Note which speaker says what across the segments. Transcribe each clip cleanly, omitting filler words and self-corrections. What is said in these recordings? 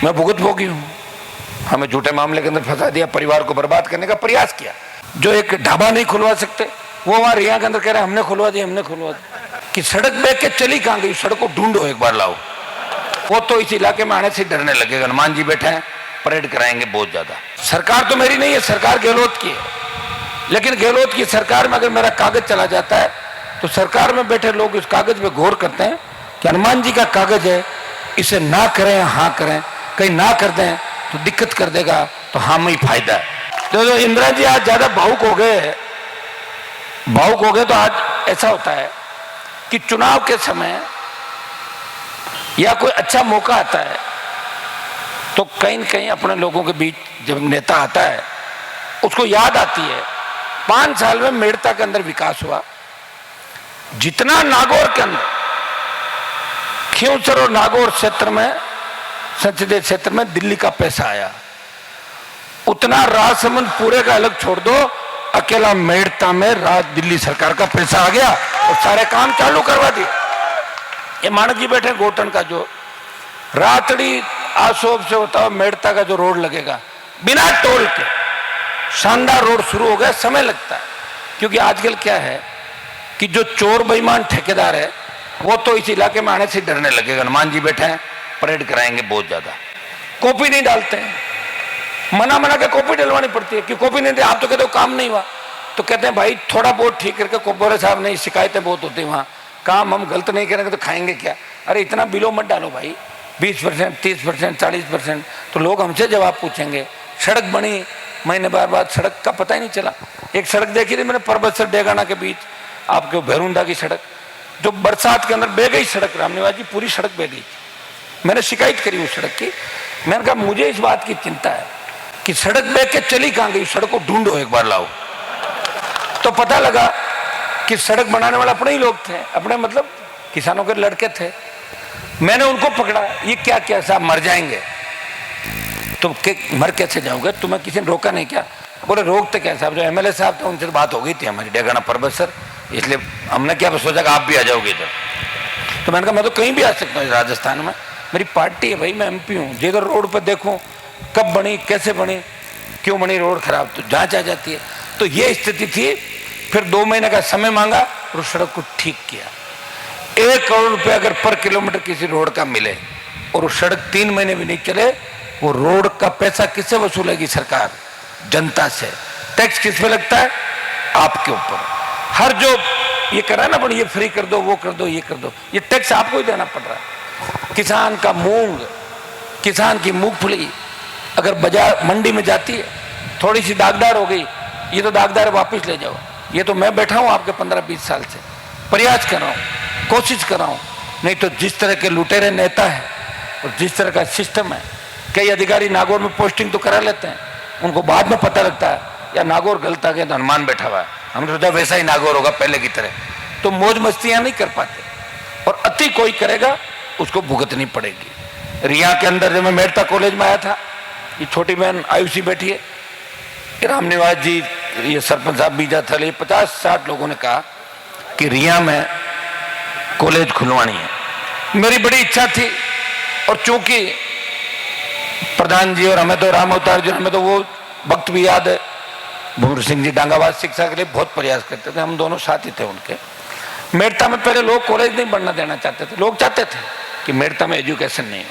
Speaker 1: मैं भुगतभोगी हूं। हमें झूठे मामले के अंदर फंसा दिया, परिवार को बर्बाद करने का प्रयास किया। जो एक ढाबा नहीं खुलवा सकते वो वहां रिया के अंदर कह रहे हमने खुलवा दी, हमने खुलवा दी। कि सड़क देख के चली कहां गई, सड़क को ढूंढो एक बार लाओ। वो तो इस इलाके में आने से डरने लगे। हनुमान जी बैठे हैं, परेड कराएंगे बहुत ज्यादा। सरकार तो मेरी नहीं है, सरकार गहलोत की है। लेकिन गहलोत की सरकार में अगर मेरा कागज चला जाता है तो सरकार में बैठे लोग इस कागज पे गौर करते हैं कि हनुमान जी का कागज है, इसे ना करें हाँ करें, कहीं ना कर दें तो दिक्कत कर देगा, तो हम ही फायदा है। तो इंदिरा जी आज ज्यादा भावुक हो गए तो आज ऐसा होता है कि चुनाव के समय या कोई अच्छा मौका आता है तो कहीं न कहीं अपने लोगों के बीच जब नेता आता है उसको याद आती है 5 साल में मेड़ता के अंदर विकास हुआ। जितना नागौर के अंदर खियोसर और नागौर क्षेत्र में, संसदीय क्षेत्र में दिल्ली का पैसा आया, उतना राजसमंद पूरे का अलग छोड़ दो, अकेला मेड़ता में दिल्ली सरकार का पैसा आ गया और सारे काम चालू करवा दिए। ये मानक जी बैठे गोटन का जो रातड़ी आसोब से होता हुआ मेड़ता का जो रोड लगेगा बिना टोल के, शानदार रोड शुरू हो गया। समय लगता है क्योंकि आजकल क्या है कि जो चोर बेईमान ठेकेदार है वो तो इस इलाके में आने से डरने लगे। हनुमान जी बैठे हैं, परेड कराएंगे बहुत ज्यादा। कॉपी नहीं डालते हैं, मना के कॉपी डलवानी पड़ती है कि कॉपी नहीं दे। आप तो कहते हो काम नहीं हुआ, तो कहते हैं भाई थोड़ा बहुत ठीक करके, बोले साहब नहीं, शिकायतें बहुत होती है वहाँ, काम हम गलत नहीं करेंगे तो खाएंगे क्या। अरे इतना बिलो मत डालो भाई, 20%, 30%, 40%, तो लोग हमसे जवाब पूछेंगे। सड़क बनी महीने बाद सड़क का पता ही नहीं चला। एक सड़क देखी थी मैंने परबतसर डेगाना के बीच, आपके भैरुंदा की सड़क, जो बरसात के अंदर बह गई सड़क, रामनिवास जी पूरी सड़क बह गई। मैंने शिकायत करी उस सड़क की। मैंने कहा मुझे इस बात की चिंता है कि सड़क बह के चली कहां गई, सड़क को ढूंढो एक बार लाओ। तो पता लगा कि सड़क बनाने वाले अपने ही लोग थे, अपने मतलब किसानों के लड़के थे। मैंने उनको पकड़ा, ये क्या क्या साहब मर जाएंगे। तो मर कैसे जाओगे, तुम्हें किसी ने रोका नहीं क्या। बोले रोकते क्या साहब, जो एमएलए साहब थे उनसे बात हो गई थी हमारी डेगाना परबतसर, इसलिए हमने क्या सोचा कि आप भी आ जाओगे इधर। तो मैंने कहा मैं तो कहीं भी आ सकता हूँ राजस्थान में, मेरी पार्टी है भाई, मैं एमपी हूँ। जिधर रोड पर देखूँ कब बनी, कैसे बनी, क्यों बनी रोड खराब, तो जांच आ जाती है। तो ये स्थिति थी। फिर 2 महीने का समय मांगा और सड़क को ठीक किया। 1 करोड़ रुपए अगर पर किलोमीटर किसी रोड का मिले और वो सड़क 3 महीने भी नहीं चले, वो रोड का पैसा किससे वसूलेगी सरकार? जनता से। टैक्स किस पे लगता है? आपके ऊपर। हर जो ये करा ना, बड़ी ये फ्री कर दो, वो कर दो, ये कर दो, ये टैक्स आपको ही देना पड़ रहा है। किसान का मूंग, किसान की मूंगफली अगर बाजार मंडी में जाती है, थोड़ी सी दागदार हो गई, ये तो दागदार वापस ले जाओ। ये तो मैं बैठा हूं आपके 15-20 साल से प्रयास कर रहा हूं, कोशिश कर रहा हूं। नहीं तो जिस तरह के लुटेरे नेता है और जिस तरह का सिस्टम है, कई अधिकारी नागौर में पोस्टिंग तो करा लेते हैं, उनको बाद में पता लगता है या नागौर गलत आ गया तो हनुमान बैठा हुआ है, हमने सोचा वैसा ही नागौर होगा पहले की तरह। तो मौज मस्तियां नहीं कर पाते, और अति कोई करेगा उसको भुगतनी पड़ेगी। रिया के अंदर जब मैं मेड़ता कॉलेज में आया था, ये छोटी बहन आयुषी बैठी है, रामनिवास जी, ये सरपंच साहब बीजा था, 50-60 लोगों ने कहा कि रिया में कॉलेज खुलवानी है। मेरी बड़ी इच्छा थी, और चूंकि प्रधान जी और हमें तो राम अवतार जी, हमें तो वो वक्त भी याद है, भूर सिंह जी डांगाबाद शिक्षा के लिए बहुत प्रयास करते थे, हम दोनों साथी थे उनके। मेड़ता में पहले लोग कॉलेज नहीं बनना देना चाहते थे, लोग चाहते थे कि मेड़ता में एजुकेशन नहीं हो,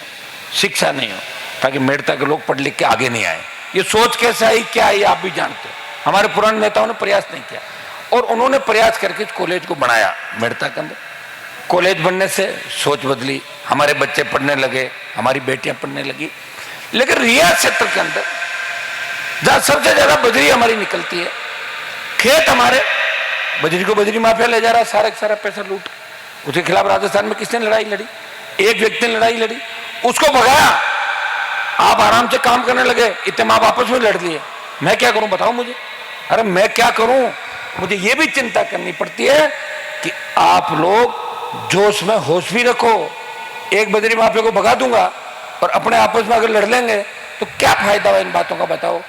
Speaker 1: शिक्षा नहीं हो, ताकि मेड़ता के लोग पढ़ लिख के आगे नहीं आए। ये सोच कैसे आई, क्या आई, आप भी जानते हो। हमारे पुराने नेताओं ने प्रयास नहीं किया, और उन्होंने प्रयास करके इस कॉलेज को बनाया मेड़ता के अंदर। कॉलेज बनने से सोच बदली, हमारे बच्चे पढ़ने लगे, हमारी बेटियां पढ़ने लगी। लेकिन रिया क्षेत्र के अंदर जहां सबसे ज्यादा बजरी हमारी निकलती है, खेत हमारे, बजरी को बजरी माफिया ले जा रहा है, सारा सारा पैसा लूट। उसके खिलाफ राजस्थान में किसने लड़ाई लड़ी? एक व्यक्ति ने लड़ाई लड़ी, उसको भगाया। आप आराम से काम करने लगे, इतने माँ आपस में लड़ लिए। मैं क्या करूं बताओ मुझे? अरे मैं क्या करूं? मुझे ये भी चिंता करनी पड़ती है कि आप लोग जोश में होश भी रखो। एक बजरी माफिया को भगा दूंगा और अपने आपस में अगर लड़ लेंगे तो क्या फायदा है इन बातों का, बताओ।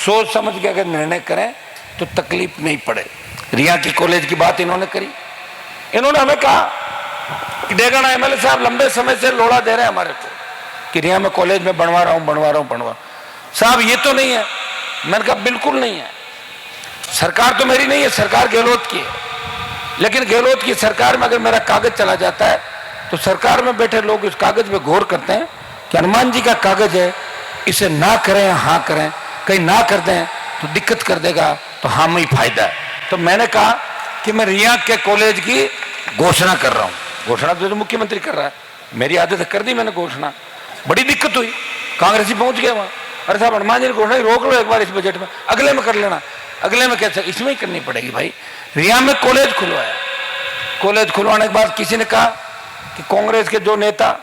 Speaker 1: सोच समझ के अगर निर्णय करें तो तकलीफ नहीं पड़े। रिया की कॉलेज की बात इन्होंने करी। इन्होंने हमें कहा कि डेगाना एमएलए साहब लंबे समय से लोड़ा दे रहे हैं हमारे को, कि रिया में कॉलेज में बनवा रहा हूं। साहब ये तो नहीं है। मैंने कहा बिल्कुल नहीं है, सरकार तो मेरी नहीं है, सरकार गहलोत की है। लेकिन गहलोत की सरकार में अगर मेरा कागज चला जाता है तो सरकार में बैठे लोग इस कागज पे गौर करते हैं कि हनुमान जी का कागज है, इसे ना करें हाँ करें, कहीं ना कर दें तो दिक्कत कर देगा, तो हाँ में ही फायदा है। तो मैंने कहा कि मैं रिया के कॉलेज की घोषणा कर रहा हूँ। घोषणा तो मुख्यमंत्री कर रहा है, मेरी आदत कर दी मैंने घोषणा। बड़ी दिक्कत हुई, कांग्रेसी पहुंच गया वहां। अरे साहब हनुमान जी ने घोषणा रोक लो एक बार इस बजट में, अगले में कर लेना। अगले में कैसे, इसमें ही करनी पड़ेगी भाई। रिया में कॉलेज खुलवाया, कॉलेज खुलवाने के बाद किसी ने कहा कि कांग्रेस के जो नेता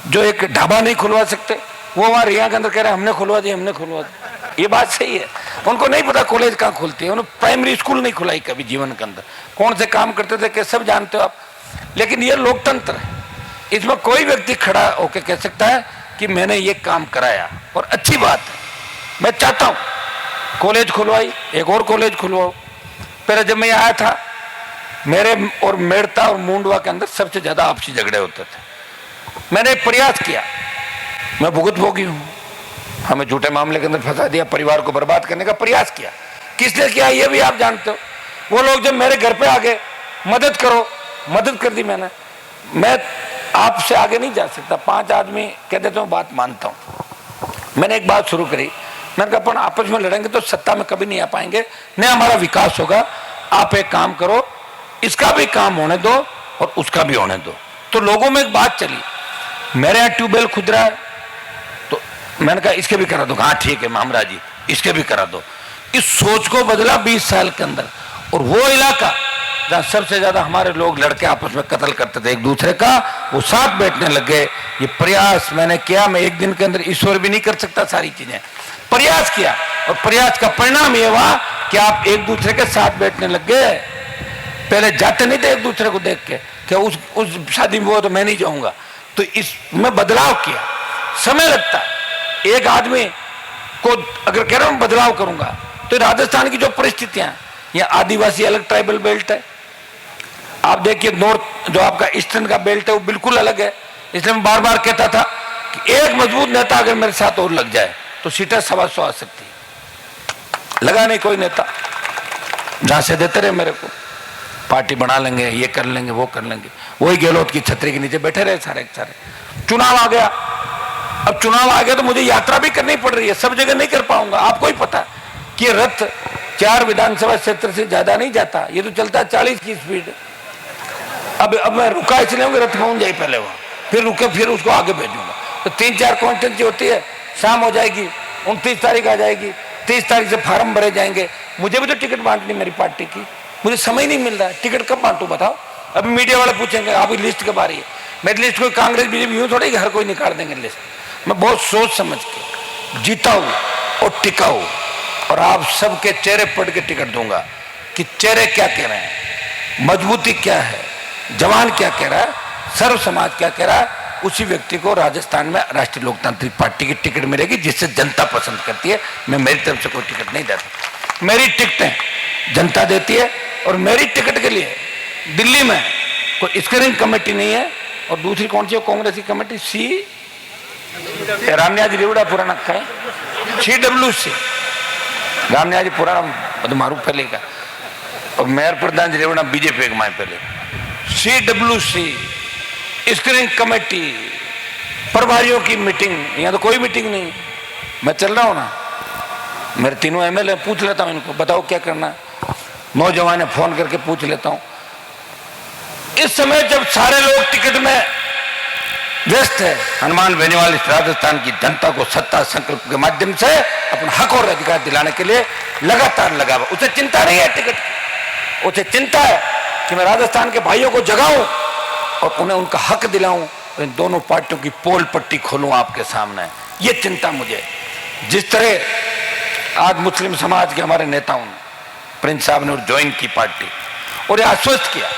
Speaker 1: जो एक ढाबा नहीं खुलवा सकते, वो वहां रिया के अंदर कह रहे हैं हमने खुलवा दिया, हमने खुलवा दिया। ये बात सही है, उनको नहीं पता कॉलेज कहाँ खुलती है। उन्होंने प्राइमरी स्कूल नहीं खुलाई कभी जीवन के अंदर, कौन से काम करते थे सब जानते हो आप। लेकिन ये लोकतंत्र है, इसमें कोई व्यक्ति खड़ा होकर कह सकता है कि मैंने ये काम कराया, और अच्छी बात है। मैं चाहता हूं कॉलेज खुलवाई, एक और कॉलेज खुलवाओ। पहले जब मैं आया था, मेरे और मेड़ता और मुंडवा के अंदर सबसे ज्यादा आपसी झगड़े होते थे। मैंने एक प्रयास किया, मैं भुगतभोगी हूं, हमें झूठे मामले के अंदर फंसा दिया, परिवार को बर्बाद करने का प्रयास किया। किसने किया ये भी आप जानते हो। वो लोग जब मेरे घर पे आ गए, मदद करो, मदद कर दी मैंने। मैं आपसे आगे नहीं जा सकता, 5 आदमी कह देते मैं बात मानता हूं। मैंने एक बात शुरू करी, मैंने कहा अपन आपस में लड़ेंगे तो सत्ता में कभी नहीं आ पाएंगे, न हमारा विकास होगा। आप एक काम करो, इसका भी काम होने दो और उसका भी होने दो। तो लोगों में एक बात चली, मेरे यहाँ ट्यूबवेल खुद रहा है, तो मैंने कहा इसके भी करा दो। हाँ ठीक है मामरा जी, इसके भी करा दो। इस सोच को बदला 20 साल के अंदर। और वो इलाका जहाँ सबसे ज्यादा हमारे लोग लड़के आपस में कत्ल करते थे एक दूसरे का, वो साथ बैठने लग गए। ये प्रयास मैंने किया, मैं एक दिन के अंदर ईश्वर भी नहीं कर सकता सारी चीजें। प्रयास किया और प्रयास का परिणाम ये हुआ कि आप एक दूसरे के साथ बैठने लग गए। पहले जाते नहीं थे एक दूसरे को देख के कि उस शादी में वो तो मैं नहीं जाऊंगा। तो इसमें बदलाव किया, समय लगता है। एक आदमी को अगर कह रहा हूं बदलाव करूंगा, तो राजस्थान की जो परिस्थितियां, यहाँ आदिवासी अलग ट्राइबल बेल्ट है। आप देखिए नॉर्थ जो आपका ईस्टर्न का बेल्ट है वो बिल्कुल अलग है। इसलिए मैं बार बार कहता था कि एक मजबूत नेता अगर मेरे साथ और लग जाए तो सीटें 125 आ सकती है। लगा नहीं कोई नेता, जहां से देते रहे मेरे को, पार्टी बना लेंगे, ये कर लेंगे, वो कर लेंगे। वही गहलोत की छतरी के नीचे बैठे रहे सारे के सारे। चुनाव आ गया, अब चुनाव आ गया तो मुझे यात्रा भी करनी पड़ रही है, सब जगह नहीं कर पाऊंगा। आपको ही पता है कि रथ 4 विधानसभा क्षेत्र से ज्यादा नहीं जाता, ये तो चलता है 40 की स्पीड। अब मैं रुका इसलिए हूँ कि रथ पहुंच जाए पहले वहां, फिर रुके, फिर उसको आगे भेजूंगा। तो 3-4 कॉन्स्टिट्यूंसी होती है, शाम हो जाएगी, 29 तारीख आ जाएगी, 30 तारीख से फार्म भरे जाएंगे। मुझे भी तो टिकट बांटनी मेरी पार्टी की, मुझे समय नहीं मिल रहा है, टिकट कब बांटू बताओ। अभी मीडिया वाले पूछेंगे आपकी लिस्ट कब आ रही है। मेरी लिस्ट कोई कांग्रेस बीजेपी यूं थोड़ी हर कोई निकाल देंगे लिस्ट। मैं बहुत सोच समझ के जीता हूं और टिका हूं, और आप सबके चेहरे पढ़ के टिकट दूंगा कि चेहरे क्या कह रहे हैं, मजबूती क्या है, जवान क्या कह रहा है, सर्व समाज क्या कह रहा है। उसी व्यक्ति को राजस्थान में राष्ट्रीय लोकतांत्रिक पार्टी की टिकट मिलेगी जिससे जनता पसंद करती है। मैं मेरी तरफ से कोई टिकट नहीं देता, मेरी टिकटें जनता देती है। और मेरी टिकट के लिए दिल्ली में कोई स्क्रीनिंग कमेटी नहीं है। और दूसरी कौन सी है कांग्रेस की कमेटी, रामनियाजी रेवड़ा पुराना का है, CWC रामनियाजी पुराना मारू पहले का, और मेयर प्रधान जी रेवड़ा बीजेपी के माए पहले। CWC स्क्रीनिंग कमेटी, प्रभारियों की मीटिंग, यहाँ तो कोई मीटिंग नहीं। मैं चल रहा हूँ ना, मेरे 3 MLA पूछ लेता हूँ इनको, बताओ क्या करना है। नौजवान है, फोन करके पूछ लेता हूँ। इस समय जब सारे लोग टिकट में व्यस्त है, हनुमान बेनीवाल इस राजस्थान की जनता को सत्ता संकल्प के माध्यम से अपना हक और अधिकार दिलाने के लिए लगातार लगा हुआ। उसे चिंता नहीं है टिकट की, उसे चिंता है कि मैं राजस्थान के भाइयों को जगाऊं और उन्हें उनका हक दिलाऊं, इन दोनों पार्टियों की पोल पट्टी खोलूं आपके सामने। ये चिंता मुझे। जिस तरह आज मुस्लिम समाज के हमारे नेताओं ने, प्रिंस साहब ने ज्वाइन की पार्टी और ये आश्वस्त किया।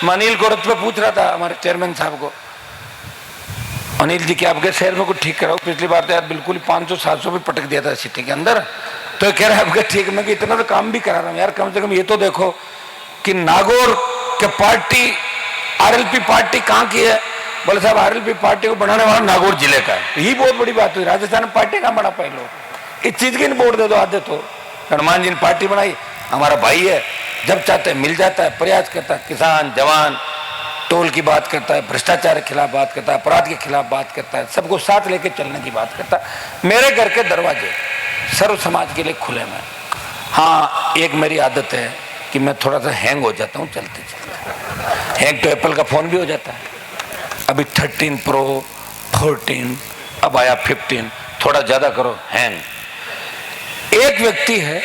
Speaker 1: मैं अनिल गोरख पे पूछ रहा था हमारे चेयरमैन साहब को, अनिल जी क्या आपके शहर में कुछ ठीक कराओ, पिछली बार तो यार बिल्कुल ही 500-700 भी पटक दिया था सिटी के अंदर। तो कह रहा है आपका ठीक है। मैं इतना तो काम भी करा रहा हूँ यार, कम से कम ये तो देखो कि नागौर के पार्टी RLP पार्टी कहाँ की है बोले साहब आरएलपी पार्टी को बनाने वाला नागौर जिले का है। यही बहुत बड़ी बात हुई, राजस्थान में पार्टी का बना पाए लोग, इस चीज की वोट दे दो आधे तो। हनुमान जी ने पार्टी बनाई, हमारा भाई है, जब चाहते मिल जाता है, प्रयास करता है, किसान जवान टोल की बात करता है, भ्रष्टाचार के खिलाफ बात करता है, अपराध के खिलाफ बात करता है, सबको साथ लेके चलने की बात करता है। मेरे घर के दरवाजे सर्व समाज के लिए खुले में। हाँ, एक मेरी आदत है कि मैं थोड़ा सा हैंग हो जाता हूँ चलते चलते। हैंग तो एप्पल का फोन भी हो जाता है, अभी 13 प्रो 14 अब आया 15, थोड़ा ज्यादा करो हैंग। एक व्यक्ति है,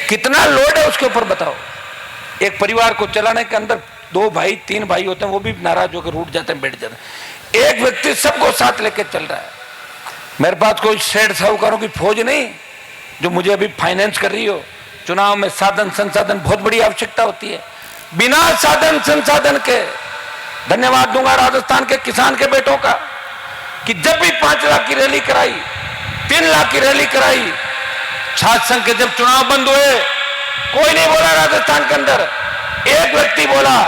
Speaker 1: कितना लोड है उसके ऊपर बताओ। एक परिवार को चलाने के अंदर 2 भाई 3 भाई होते हैं, वो भी नाराज होकर रूठ जाते हैं, बैठ जाते हैं। एक व्यक्ति सबको साथ लेकर चल रहा है। मेरे पास कोई सेठ साहूकारों की फौज नहीं जो मुझे अभी फाइनेंस कर रही हो। चुनाव में साधन संसाधन बहुत बड़ी आवश्यकता होती है। बिना साधन संसाधन के धन्यवाद दूंगा राजस्थान के किसान के बेटों का कि जब भी 5 लाख की रैली कराई, 3 लाख की रैली कराई, छात्र संघ के जब चुनाव बंद हुए, कोई नहीं बोला राजस्थान के अंदर। एक व्यक्ति बोला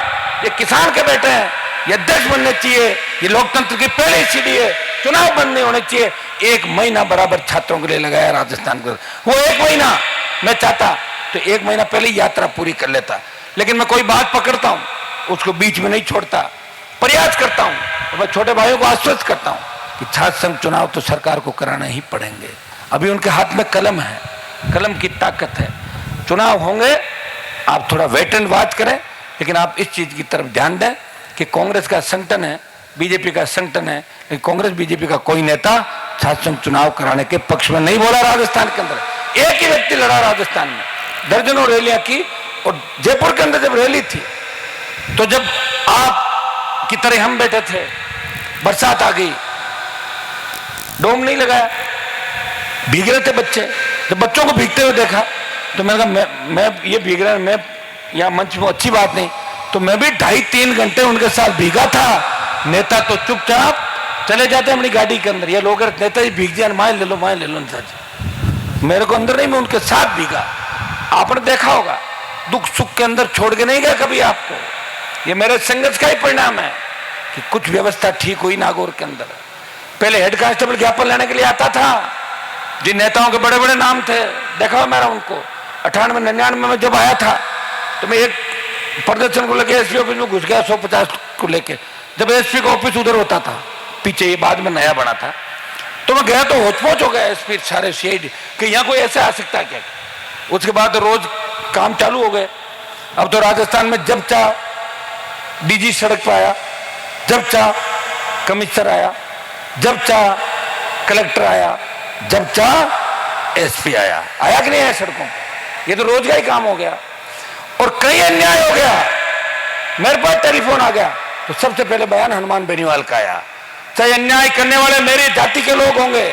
Speaker 1: ये किसान के बेटे हैं, ये अध्यक्ष बनने चाहिए, ये लोकतंत्र की पहली सीढ़ी है, चुनाव बंद नहीं होने चाहिए। 1 महीना बराबर छात्रों के लिए लगाया राजस्थान को। वो 1 महीना मैं चाहता तो 1 महीना पहले यात्रा पूरी कर लेता, लेकिन मैं कोई बात पकड़ता हूं उसको बीच में नहीं छोड़ता, प्रयास करता हूं। और मैं छोटे भाइयों को आश्वस्त करता हूं कि छात्र संघ चुनाव तो सरकार को कराना ही पड़ेंगे। अभी उनके हाथ में कलम है, कलम की ताकत है। चुनाव होंगे, आप थोड़ा वेट एंड वॉच करें, लेकिन आप इस चीज की तरफ ध्यान दें कि कांग्रेस का संगठन है, बीजेपी का संगठन है, लेकिन कांग्रेस बीजेपी का कोई नेता छात्र संघ चुनाव कराने के पक्ष में नहीं बोला। राजस्थान के अंदर एक ही व्यक्ति लड़ा, राजस्थान में दर्जनों रैलियां की। और जयपुर के अंदर जब रैली थी तो जब आप की तरह हम बैठे थे, बरसात आ गई, डोम नहीं लगाया, भीग रहे थे बच्चे। जब बच्चों को भीगते हुए देखा तो मैंने कहा मैं ये भीग रहा, मैं यहाँ मंच में अच्छी बात नहीं, तो मैं भी 2.5-3 घंटे उनके साथ भीगा था। नेता तो चुपचाप चले जाते अपनी गाड़ी के अंदर, ये लोग नेता जी भीग जाए, माए ले लो नेता जी। मेरे को अंदर नहीं, मैं उनके साथ भीगा। आपने देखा होगा, दुख सुख के अंदर छोड़ के नहीं गया कभी आपको। ये मेरे संघर्ष का ही परिणाम है कि कुछ व्यवस्था ठीक हुई नागौर के अंदर। पहले हेड कांस्टेबल ज्ञापन लेने के लिए आता था, जिन नेताओं के बड़े बड़े नाम थे, देखा हो मेरा उनको। 98-99 में जब आया था तो मैं एक प्रदर्शन को लेकर एसपी ऑफिस में घुस गया, 150 को लेके। जब एसपी का ऑफिस उधर होता था पीछे, ये बाद में नया बना था, तो मैं गया तो होचपोच हो गया एसपी सारे सीआईडी कि यहाँ कोई ऐसे आ सकता है क्या। उसके बाद रोज काम चालू हो गए। अब तो राजस्थान में जब चाह डीजी सड़क पर आया, जब चाह कमिश्नर आया, जब चाह कलेक्टर आया, जब चाह एसपी आया कि नहीं आया सड़कों पर। ये तो रोज का ही काम हो गया। और कई अन्याय हो गया। मेरे पास टेलीफोन आ गया तो सबसे पहले बयान हनुमान बेनीवाल का आया। चाहे अन्याय करने वाले मेरी जाति के लोग होंगे,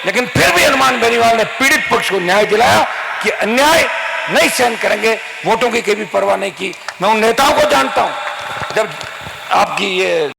Speaker 1: लेकिन फिर भी हनुमान बेनीवाल ने पीड़ित पक्ष को न्याय दिलाया कि अन्याय नहीं सहन करेंगे, वोटों की कभी परवाह नहीं की। मैं उन नेताओं को जानता हूं, जब आपकी ये